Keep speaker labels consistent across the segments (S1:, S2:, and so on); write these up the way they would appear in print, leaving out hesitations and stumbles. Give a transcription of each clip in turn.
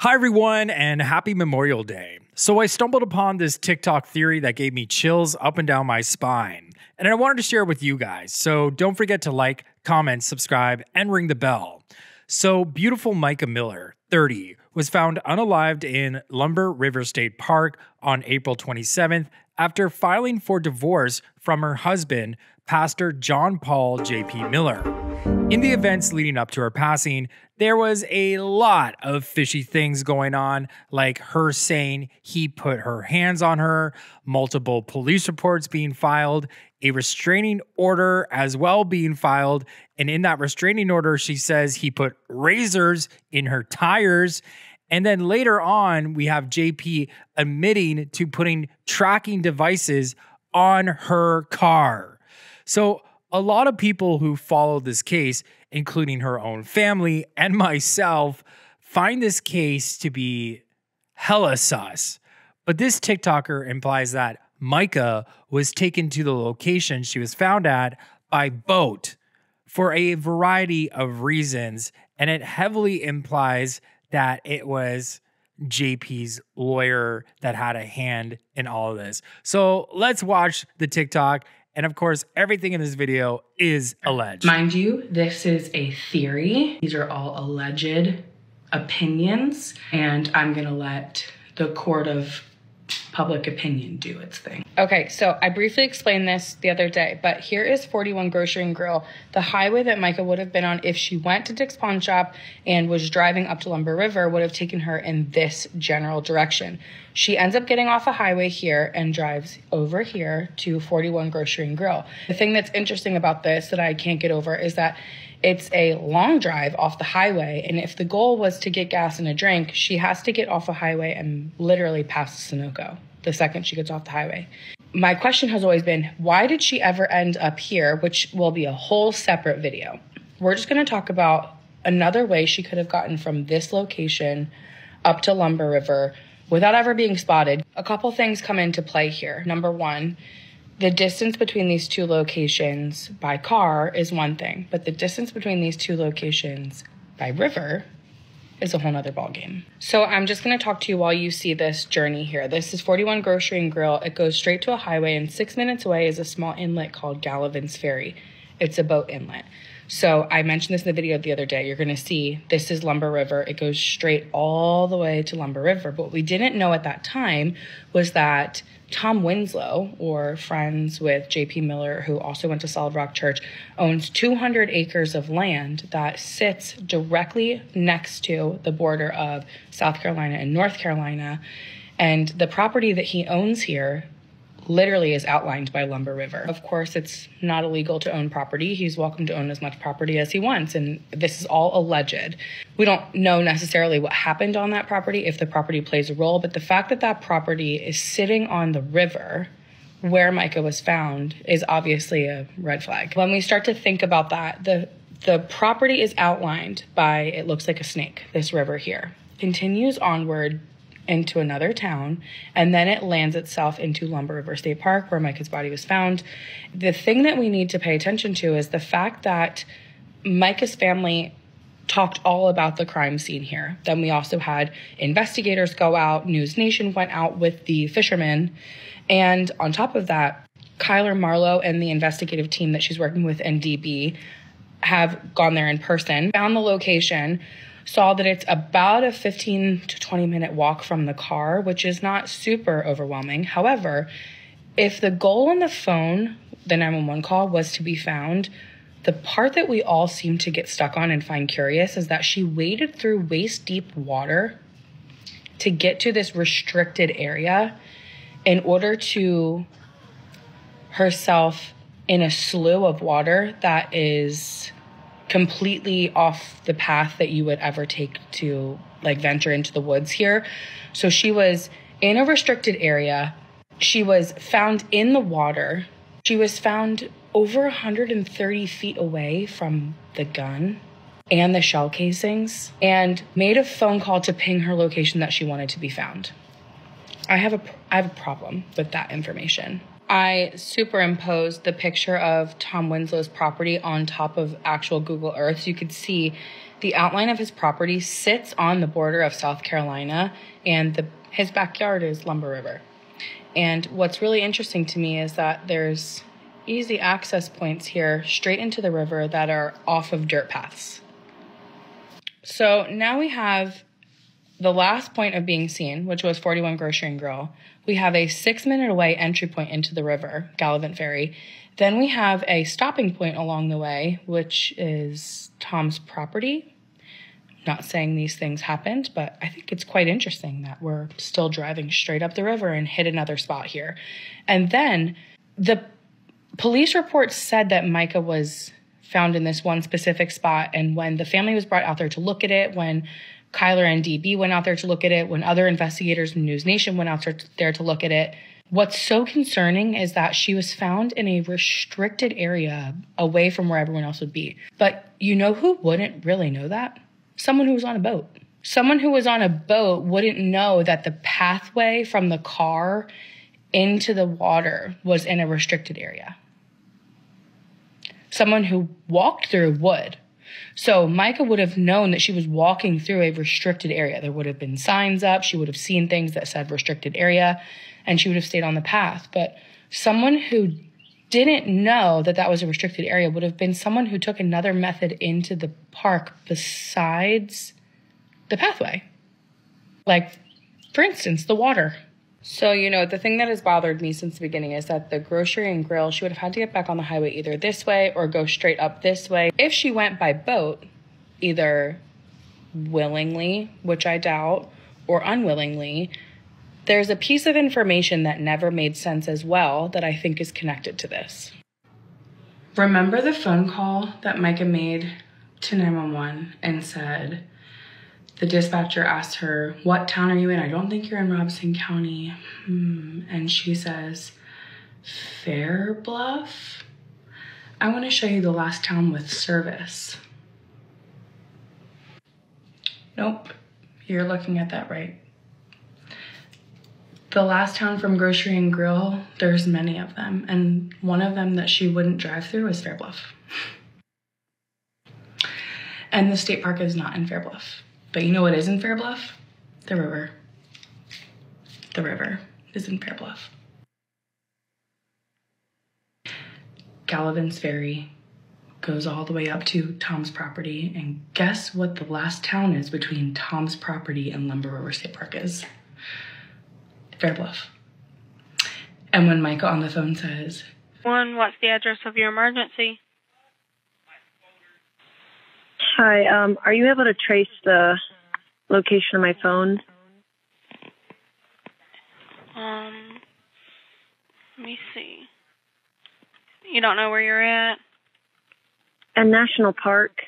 S1: Hi everyone, and happy Memorial Day. So I stumbled upon this TikTok theory that gave me chills up and down my spine, and I wanted to share it with you guys. So don't forget to like, comment, subscribe, and ring the bell. So beautiful Mica Miller, 30, was found unalived in Lumber River State Park on April 27th after filing for divorce from her husband, Pastor John Paul J.P. Miller. In the events leading up to her passing, there was a lot of fishy things going on, like her saying he put her hands on her, multiple police reports being filed, a restraining order as well being filed, and in that restraining order, she says he put razors in her tires. And then later on, we have JP admitting to putting tracking devices on her car. So a lot of people who follow this case, including her own family and myself, find this case to be hella sus. But this TikToker implies that Mica was taken to the location she was found at by boat for a variety of reasons, and it heavily implies that it was JP's lawyer that had a hand in all of this. So let's watch the TikTok. And of course, everything in this video is alleged.
S2: Mind you, this is a theory. These are all alleged opinions, and I'm gonna let the court of public opinion do its thing. Okay, so I briefly explained this the other day, but here is 41 Grocery and Grill, the highway that Mica would have been on if she went to Dick's Pawn Shop and was driving up to Lumber River, would have taken her in this general direction. She ends up getting off a highway here and drives over here to 41 Grocery and Grill. The thing that's interesting about this that I can't get over is that it's a long drive off the highway, and if the goal was to get gas and a drink, she has to get off a highway and literally pass the Sunoco the second she gets off the highway. My question has always been, why did she ever end up here, which will be a whole separate video. We're just going to talk about another way she could have gotten from this location up to Lumber River without ever being spotted. A couple things come into play here. Number one, the distance between these two locations by car is one thing, but the distance between these two locations by river is a whole nother ballgame. So I'm just gonna talk to you while you see this journey here. This is 41 Grocery and Grill. It goes straight to a highway, and 6 minutes away is a small inlet called Gallivan's Ferry. It's a boat inlet. So I mentioned this in the video the other day. You're gonna see this is Lumber River. It goes straight all the way to Lumber River. But what we didn't know at that time was that Tom Winslow, or friends with J.P. Miller, who also went to Solid Rock Church, owns 200 acres of land that sits directly next to the border of South Carolina and North Carolina. And the property that he owns here literally is outlined by Lumber River. Of course, it's not illegal to own property. He's welcome to own as much property as he wants, and this is all alleged. We don't know necessarily what happened on that property, if the property plays a role, but the fact that that property is sitting on the river where Mica was found is obviously a red flag. When we start to think about that, the property is outlined by, it looks like a snake, this river here, continues onward into another town, and then it lands itself into Lumber River State Park where Mica's body was found. The thing that we need to pay attention to is the fact that Mica's family talked all about the crime scene here. Then we also had investigators go out, News Nation went out with the fishermen, and on top of that, Kyler Marlowe and the investigative team that she's working with, NDB, have gone there in person, found the location, saw that it's about a 15 to 20 minute walk from the car, which is not super overwhelming. However, if the goal on the phone, the 911 call, was to be found, the part that we all seem to get stuck on and find curious is that she waded through waist deep water to get to this restricted area in order to herself in a slough of water that is completely off the path that you would ever take to venture into the woods here. So she was in a restricted area. She was found in the water. She was found over 130 feet away from the gun and the shell casings, and made a phone call to ping her location that she wanted to be found. I have a problem with that information. I superimposed the picture of Tom Winslow's property on top of actual Google Earth, so you could see The outline of his property sits on the border of South Carolina, and his backyard is Lumber River. And what's really interesting to me is that there's easy access points here straight into the river that are off of dirt paths. So now we have the last point of being seen, which was 41 Grocery and Grill. We have a 6-minute away entry point into the river, Gallivant Ferry. Then we have a stopping point along the way, which is Tom's property. Not saying these things happened, but I think it's quite interesting that we're still driving straight up the river and hit another spot here. And then the police report said that Mica was found in this one specific spot. And when the family was brought out there to look at it, when Kyler and DB went out there to look at it, when other investigators from News Nation went out there to look at it, what's so concerning is that she was found in a restricted area away from where everyone else would be. But you know who wouldn't really know that? Someone who was on a boat. Someone who was on a boat wouldn't know that the pathway from the car into the water was in a restricted area. Someone who walked through would. So Mica would have known that she was walking through a restricted area. There would have been signs up. She would have seen things that said restricted area, and she would have stayed on the path. But someone who didn't know that that was a restricted area would have been someone who took another method into the park besides the pathway. Like, for instance, the water. So, the thing that has bothered me since the beginning is that the Grocery and Grill, she would have had to get back on the highway either this way or go straight up this way. If she went by boat, either willingly, which I doubt, or unwillingly, there's a piece of information that never made sense as well that I think is connected to this. Remember the phone call that Mica made to 911 and said, the dispatcher asked her, what town are you in? I don't think you're in Robeson County. And she says, Fair Bluff? I want to show you the last town with service. Nope, you're looking at that right. The last town from Grocery and Grill, there's many of them. And one of them that she wouldn't drive through is Fair Bluff. And the state park is not in Fair Bluff. But you know what is in Fair Bluff? The river. The river is in Fair Bluff. Gallivant's Ferry goes all the way up to Tom's property. And guess what the last town is between Tom's property and Lumber River State Park is? Fair Bluff. And when Mica on the phone says,
S3: what's the address of your emergency?
S4: Hi, are you able to trace the location of my phone?
S3: Let me see. You don't know where you're at?
S4: At National Park.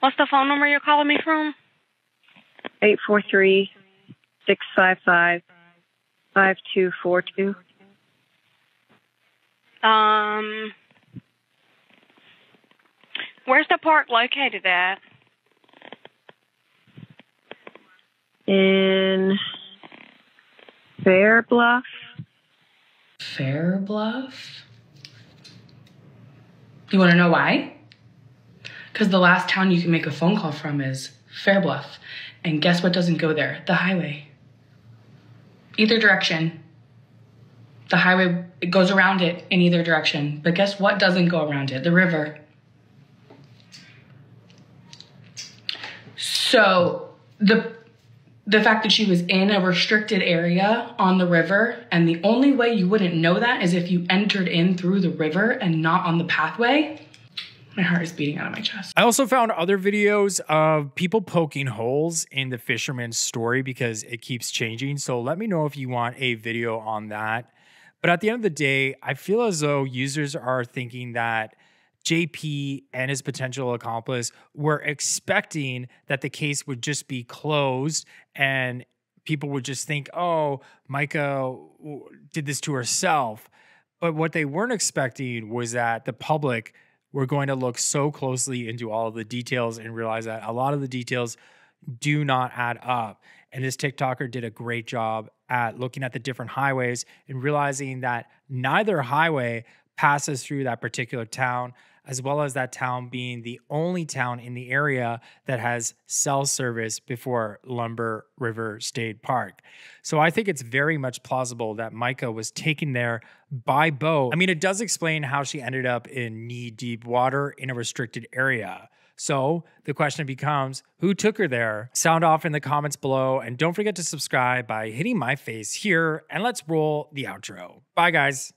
S3: What's the phone number you're calling me from?
S4: 843-655-5242.
S3: Where's the park located at?
S4: In Fair Bluff.
S2: Fair Bluff? You want to know why? Because the last town you can make a phone call from is Fair Bluff. And guess what doesn't go there? The highway. Either direction. The highway, it goes around it in either direction. But guess what doesn't go around it? The river. So the fact that she was in a restricted area on the river, and the only way you wouldn't know that is if you entered in through the river and not on the pathway. My heart is beating out of my chest.
S1: I also found other videos of people poking holes in the fisherman's story because it keeps changing. So let me know if you want a video on that. But at the end of the day, I feel as though users are thinking that JP and his potential accomplice were expecting that the case would just be closed and people would just think, oh, Mica did this to herself. But what they weren't expecting was that the public were going to look so closely into all of the details and realize that a lot of the details do not add up. And this TikToker did a great job at looking at the different highways and realizing that neither highway passes through that particular town. as well as that town being the only town in the area that has cell service before Lumber River State Park. So I think it's very much plausible that Mica was taken there by boat. I mean, it does explain how she ended up in knee-deep water in a restricted area. So the question becomes, who took her there? Sound off in the comments below, and don't forget to subscribe by hitting my face here, and let's roll the outro. Bye, guys.